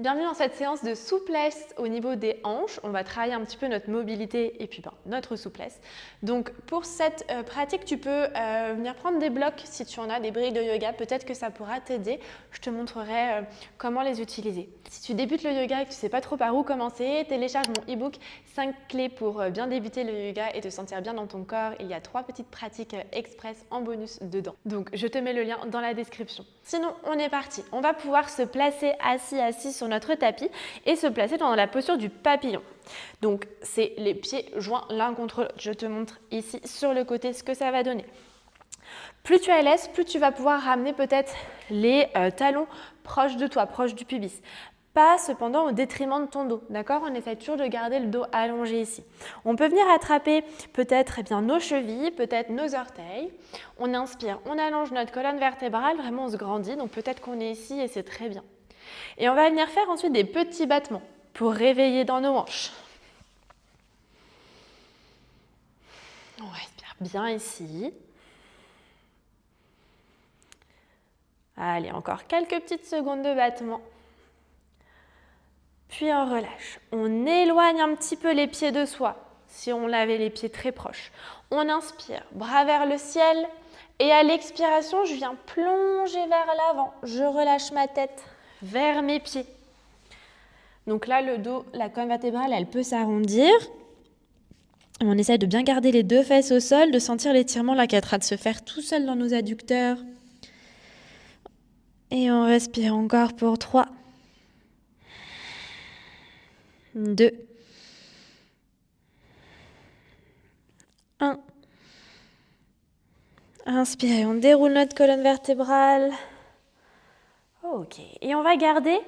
Bienvenue dans cette séance de souplesse au niveau des hanches. On va travailler un petit peu notre mobilité et puis notre souplesse. Donc pour cette pratique, tu peux venir prendre des blocs si tu en as, des briques de yoga. Peut-être que ça pourra t'aider. Je te montrerai comment les utiliser. Si tu débutes le yoga et que tu ne sais pas trop par où commencer, télécharge mon e-book 5 clés pour bien débuter le yoga et te sentir bien dans ton corps. Il y a 3 petites pratiques express en bonus dedans. Donc je te mets le lien dans la description. Sinon, on est parti. On va pouvoir se placer assis sur notre tapis et se placer dans la posture du papillon. Donc, c'est les pieds joints l'un contre l'autre. Je te montre ici sur le côté ce que ça va donner. Plus tu es à l'aise, plus tu vas pouvoir ramener peut-être les talons proches de toi, proches du pubis. Pas cependant au détriment de ton dos, d'accord? On essaie toujours de garder le dos allongé ici. On peut venir attraper peut-être nos chevilles, peut-être nos orteils. On inspire, on allonge notre colonne vertébrale, vraiment on se grandit, donc peut-être qu'on est ici et c'est très bien. Et on va venir faire ensuite des petits battements pour réveiller dans nos hanches. On respire bien ici. Allez, encore quelques petites secondes de battement. Puis on relâche. On éloigne un petit peu les pieds de soi, si on avait les pieds très proches. On inspire, bras vers le ciel. Et à l'expiration, je viens plonger vers l'avant. Je relâche ma tête vers mes pieds. Donc là, le dos, la colonne vertébrale, elle peut s'arrondir. On essaie de bien garder les deux fesses au sol, de sentir l'étirement là qui est en train de se faire tout seul dans nos adducteurs. Et on respire encore pour 3, 2, 1. Inspirez, on déroule notre colonne vertébrale. Ok, et on va garder.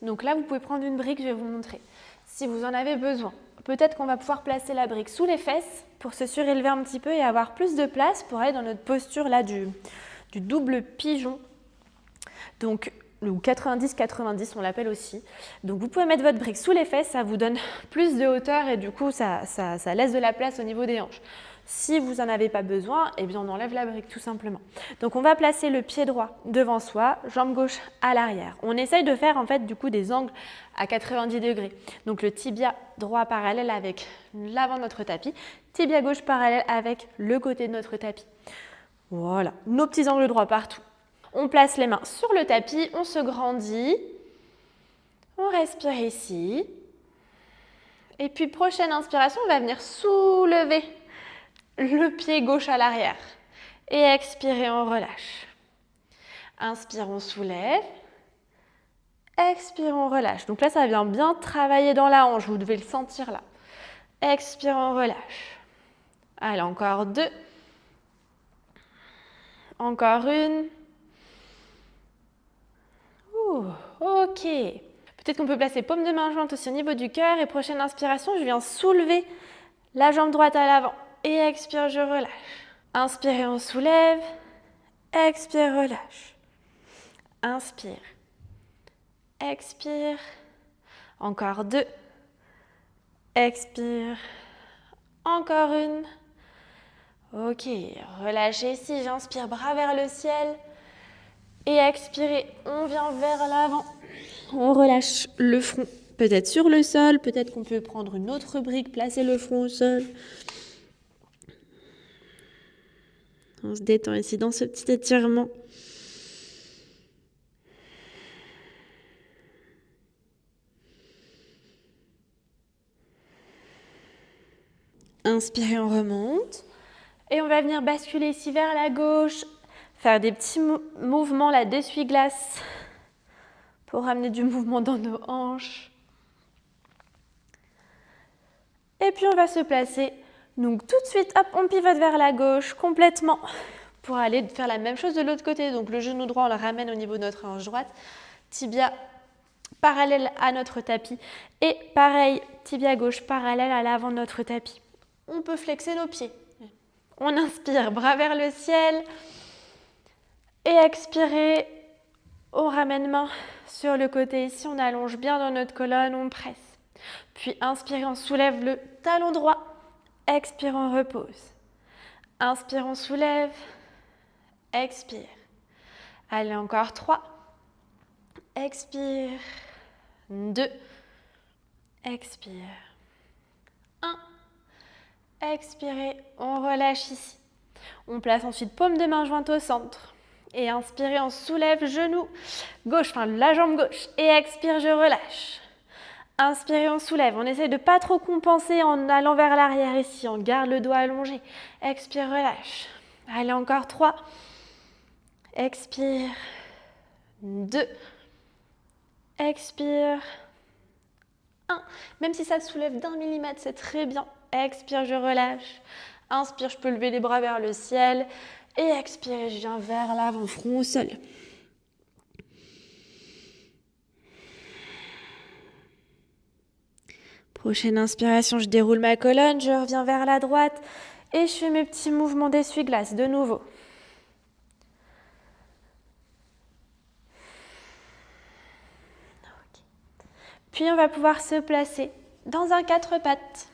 Donc là, vous pouvez prendre une brique, je vais vous montrer. Si vous en avez besoin, peut-être qu'on va pouvoir placer la brique sous les fesses pour se surélever un petit peu et avoir plus de place pour aller dans notre posture là du double pigeon. Donc, ou 90-90, on l'appelle aussi. Donc, vous pouvez mettre votre brique sous les fesses, ça vous donne plus de hauteur et du coup, ça laisse de la place au niveau des hanches. Si vous n'en avez pas besoin, eh bien, on enlève la brique tout simplement. Donc, on va placer le pied droit devant soi, jambe gauche à l'arrière. On essaye de faire en fait du coup des angles à 90 degrés. Donc, le tibia droit parallèle avec l'avant de notre tapis, tibia gauche parallèle avec le côté de notre tapis. Voilà, nos petits angles droits partout. On place les mains sur le tapis, on se grandit, on respire ici. Et puis prochaine inspiration, on va venir soulever le pied gauche à l'arrière. Et expirer, on relâche. Inspire, on soulève. Expire, on relâche. Donc là, ça vient bien travailler dans la hanche, vous devez le sentir là. Expire, on relâche. Allez, encore 2. Encore 1. Ok. Peut-être qu'on peut placer paume de main jointe aussi au niveau du cœur. Et prochaine inspiration, je viens soulever la jambe droite à l'avant. Et expire, je relâche. Inspire, on soulève. Expire, relâche. Inspire. Expire. Encore 2. Expire. Encore 1. Ok. Relâchez ici. J'inspire, bras vers le ciel. Et expirez, on vient vers l'avant. On relâche le front, peut-être sur le sol, peut-être qu'on peut prendre une autre brique, placer le front au sol. On se détend ici dans ce petit étirement. Inspirez, on remonte. Et on va venir basculer ici vers la gauche, faire des petits mouvements là d'essuie-glace pour amener du mouvement dans nos hanches. Et puis on va se placer. Donc tout de suite, hop, on pivote vers la gauche complètement pour aller faire la même chose de l'autre côté. Donc le genou droit, on le ramène au niveau de notre hanche droite. Tibia parallèle à notre tapis. Et pareil, tibia gauche parallèle à l'avant de notre tapis. On peut flexer nos pieds. On inspire, bras vers le ciel. Et expirez, on ramène main sur le côté ici. On allonge bien dans notre colonne, on presse. Puis inspirez, on soulève le talon droit. Expire, on repose. Inspire, on soulève. Expire. Allez, encore 3. Expire. 2, expire. 1, expirez, on relâche ici. On place ensuite paume de main jointe au centre. Et inspirez, on soulève genou gauche, enfin la jambe gauche. Et expire, je relâche. Inspirez, on soulève. On essaie de ne pas trop compenser en allant vers l'arrière ici. On garde le doigt allongé. Expire, relâche. Allez, encore 3. Expire. 2. Expire. 1. Même si ça soulève d'1 millimètre, c'est très bien. Expire, je relâche. Inspire, je peux lever les bras vers le ciel. Et expire, je viens vers l'avant, front au sol. Prochaine inspiration, je déroule ma colonne, je reviens vers la droite et je fais mes petits mouvements d'essuie-glace de nouveau. Okay. Puis on va pouvoir se placer dans un 4 pattes.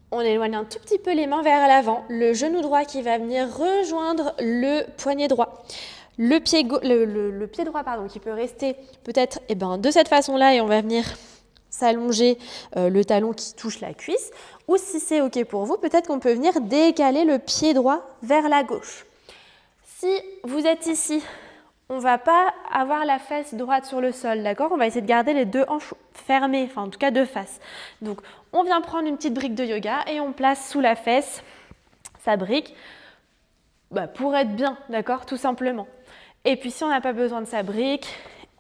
On éloigne un tout petit peu les mains vers l'avant, le genou droit qui va venir rejoindre le poignet droit. Le pied droit qui peut rester peut-être de cette façon-là et on va venir s'allonger le talon qui touche la cuisse. Ou si c'est OK pour vous, peut-être qu'on peut venir décaler le pied droit vers la gauche. Si vous êtes ici, on ne va pas avoir la fesse droite sur le sol, d'accord? On va essayer de garder les deux hanches fermées, enfin en tout cas de face. Donc on vient prendre une petite brique de yoga et on place sous la fesse sa brique pour être bien, d'accord? Tout simplement. Et puis si on n'a pas besoin de sa brique,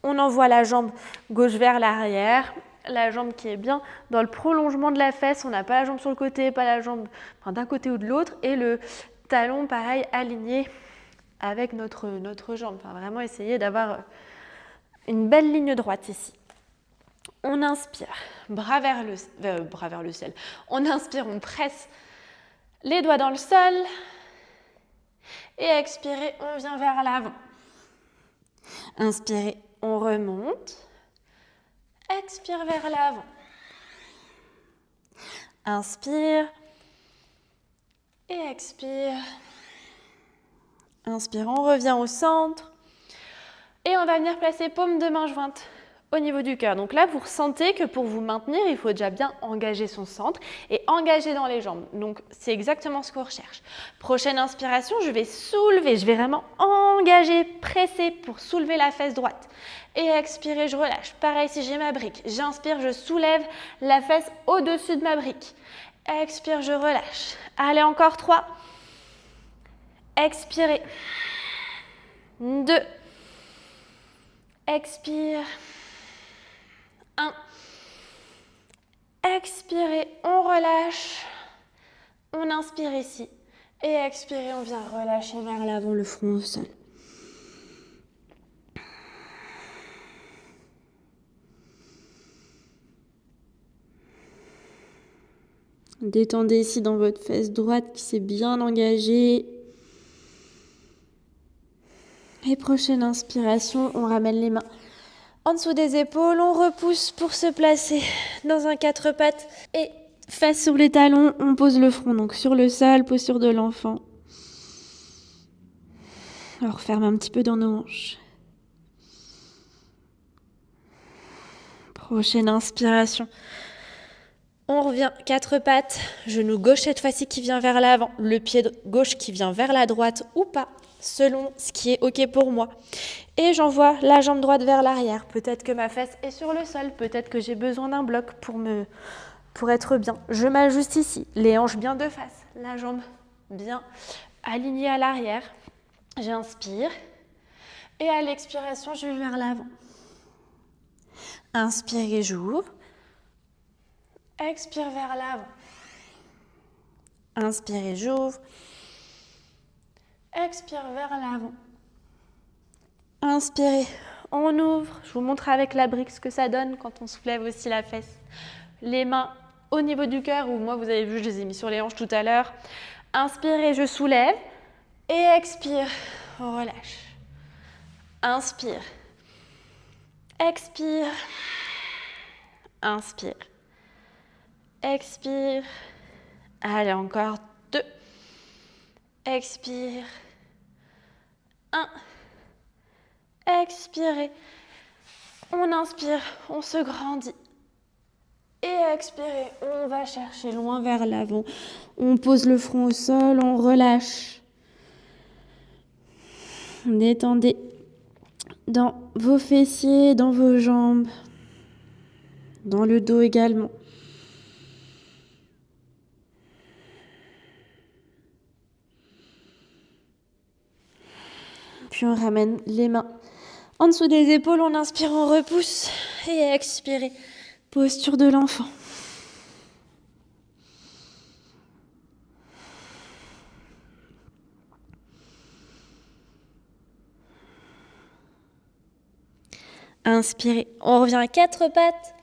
on envoie la jambe gauche vers l'arrière, la jambe qui est bien dans le prolongement de la fesse, on n'a pas la jambe sur le côté, pas la jambe d'un côté ou de l'autre, et le talon pareil aligné avec notre jambe. Enfin, vraiment essayer d'avoir une belle ligne droite ici. On inspire, bras vers le ciel. On inspire, on presse les doigts dans le sol. Et expirez, on vient vers l'avant. Inspirez, on remonte. Expire vers l'avant. Inspire. Et expire. Inspire, on revient au centre. Et on va venir placer paume de main jointe au niveau du cœur. Donc là, vous ressentez que pour vous maintenir, il faut déjà bien engager son centre et engager dans les jambes. Donc, c'est exactement ce qu'on recherche. Prochaine inspiration, je vais soulever. Je vais vraiment engager, presser pour soulever la fesse droite. Et expirer, je relâche. Pareil si j'ai ma brique. J'inspire, je soulève la fesse au-dessus de ma brique. Expire, je relâche. Allez, encore 3. Expirez. 2. Expire. 1. Expirez, on relâche. On inspire ici. Et expirez, on vient relâcher vers l'avant le front au sol. Détendez ici dans votre fesse droite qui s'est bien engagée. Et prochaine inspiration, on ramène les mains en dessous des épaules, on repousse pour se placer dans un 4 pattes et face sur les talons, on pose le front donc sur le sol, posture de l'enfant. On referme un petit peu dans nos hanches. Prochaine inspiration. On revient 4 pattes, genou gauche cette fois-ci qui vient vers l'avant, le pied gauche qui vient vers la droite ou pas, selon ce qui est OK pour moi. Et j'envoie la jambe droite vers l'arrière. Peut-être que ma fesse est sur le sol, peut-être que j'ai besoin d'un bloc pour être bien. Je m'ajuste ici, les hanches bien de face, la jambe bien alignée à l'arrière. J'inspire et à l'expiration, je vais vers l'avant. Inspire et j'ouvre. Expire vers l'avant. Inspire et j'ouvre. Expire vers l'avant. Inspirez, on ouvre. Je vous montre avec la brique ce que ça donne quand on soulève aussi la fesse. Les mains au niveau du cœur, ou moi vous avez vu, je les ai mis sur les hanches tout à l'heure. Inspirez, je soulève. Et expire, on relâche. Inspire. Expire. Inspire. Expire. Allez, encore 2. Expire. 1. Expirez. On inspire, on se grandit. Et expirez, on va chercher loin vers l'avant. On pose le front au sol, on relâche. Détendez dans vos fessiers, dans vos jambes, dans le dos également. Puis on ramène les mains en dessous des épaules, on inspire, on repousse et expirez. Posture de l'enfant. Inspirez. On revient à quatre pattes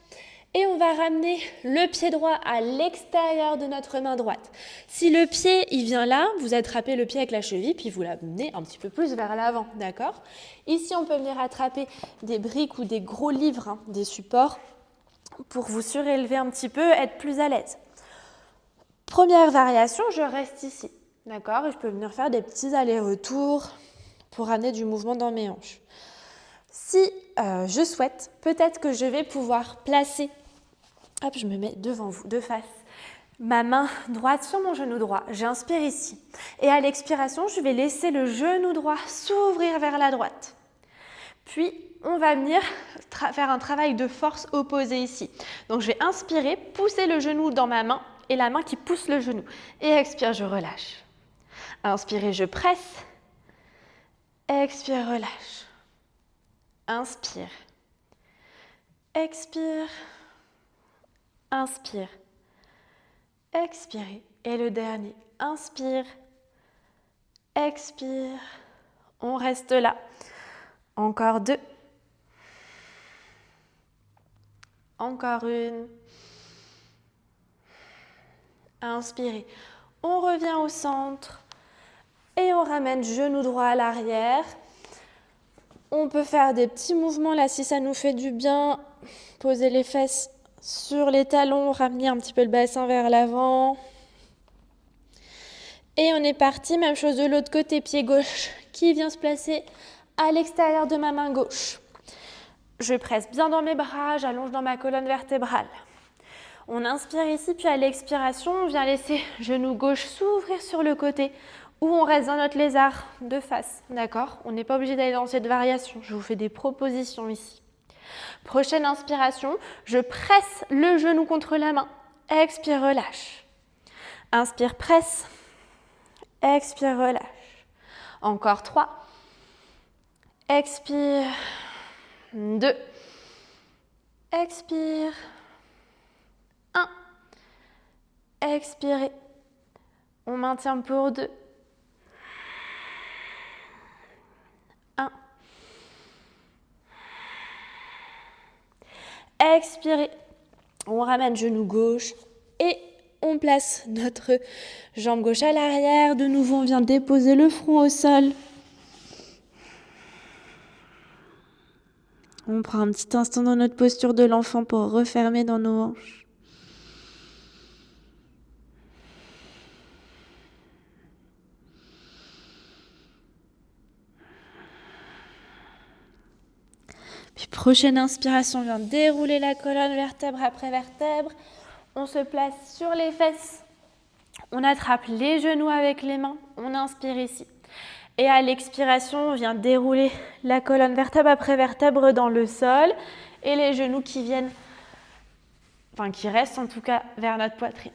et on va ramener le pied droit à l'extérieur de notre main droite. Si le pied, il vient là, vous attrapez le pied avec la cheville puis vous l'amenez un petit peu plus vers l'avant, d'accord? Ici, on peut venir attraper des briques ou des gros livres, des supports, pour vous surélever un petit peu, être plus à l'aise. Première variation, je reste ici, d'accord? Et je peux venir faire des petits allers-retours pour amener du mouvement dans mes hanches. Si je souhaite, peut-être que je vais pouvoir placer, hop, je me mets devant vous, de face, ma main droite sur mon genou droit. J'inspire ici. Et à l'expiration, je vais laisser le genou droit s'ouvrir vers la droite. Puis, on va venir faire un travail de force opposé ici. Donc, je vais inspirer, pousser le genou dans ma main et la main qui pousse le genou. Et expire, je relâche. Inspirez, je presse. Expire, relâche. Inspire. Expire. Inspire. Expirez. Et le dernier. Inspire. Expire. On reste là. Encore deux. Encore une. Inspirez. On revient au centre. Et on ramène genou droit à l'arrière. On peut faire des petits mouvements là si ça nous fait du bien. Poser les fesses sur les talons, ramener un petit peu le bassin vers l'avant. Et on est parti, même chose de l'autre côté, pied gauche qui vient se placer à l'extérieur de ma main gauche. Je presse bien dans mes bras, j'allonge dans ma colonne vertébrale. On inspire ici, puis à l'expiration, on vient laisser genou gauche s'ouvrir sur le côté ou on reste dans notre lézard de face, d'accord? On n'est pas obligé d'aller dans cette variation, je vous fais des propositions ici. Prochaine inspiration, je presse le genou contre la main. Expire, relâche. Inspire, presse. Expire, relâche. Encore 3. Expire. 2. Expire. 1. Expirez. On maintient pour 2. 1. Expirez. On ramène genou gauche et on place notre jambe gauche à l'arrière. De nouveau, on vient déposer le front au sol. On prend un petit instant dans notre posture de l'enfant pour refermer dans nos hanches. Puis prochaine inspiration, on vient dérouler la colonne vertèbre après vertèbre. On se place sur les fesses. On attrape les genoux avec les mains. On inspire ici. Et à l'expiration, on vient dérouler la colonne vertèbre après vertèbre dans le sol. Et les genoux qui viennent, qui restent en tout cas vers notre poitrine.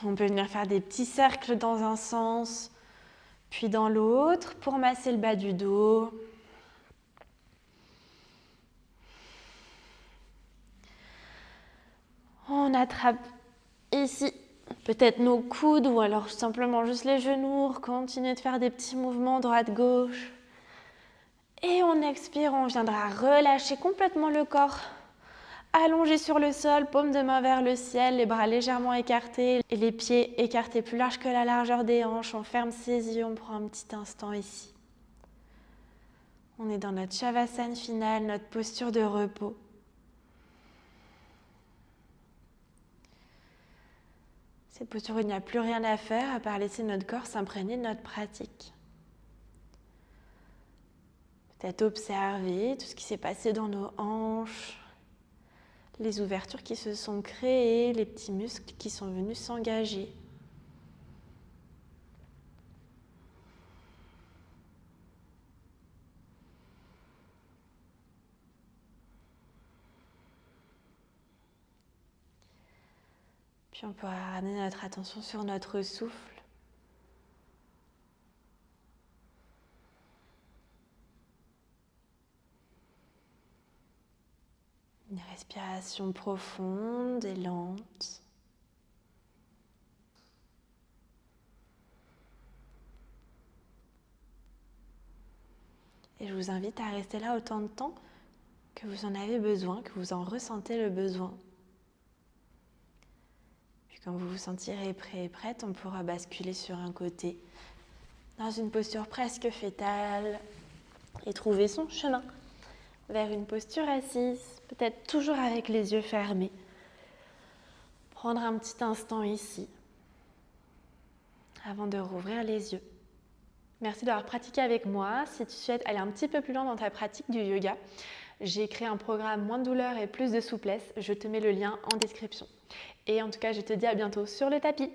On peut venir faire des petits cercles dans un sens, puis dans l'autre pour masser le bas du dos. On attrape ici peut-être nos coudes ou alors simplement juste les genoux. Continuez de faire des petits mouvements droite-gauche. Et on expire, on viendra relâcher complètement le corps. Allongé sur le sol, paume de main vers le ciel, les bras légèrement écartés et les pieds écartés plus large que la largeur des hanches. On ferme ses yeux, on prend un petit instant ici. On est dans notre Shavasana finale, notre posture de repos. Cette posture où il n'y a plus rien à faire à part laisser notre corps s'imprégner de notre pratique. Peut-être observer tout ce qui s'est passé dans nos hanches, les ouvertures qui se sont créées, les petits muscles qui sont venus s'engager. Puis on pourra ramener notre attention sur notre souffle. Une respiration profonde et lente. Et je vous invite à rester là autant de temps que vous en avez besoin, que vous en ressentez le besoin. Puis quand vous vous sentirez prêt et prête, on pourra basculer sur un côté, dans une posture presque fétale, et trouver son chemin vers une posture assise, peut-être toujours avec les yeux fermés. Prendre un petit instant ici, avant de rouvrir les yeux. Merci d'avoir pratiqué avec moi. Si tu souhaites aller un petit peu plus loin dans ta pratique du yoga, j'ai créé un programme moins de douleur et plus de souplesse. Je te mets le lien en description. Et en tout cas, je te dis à bientôt sur le tapis.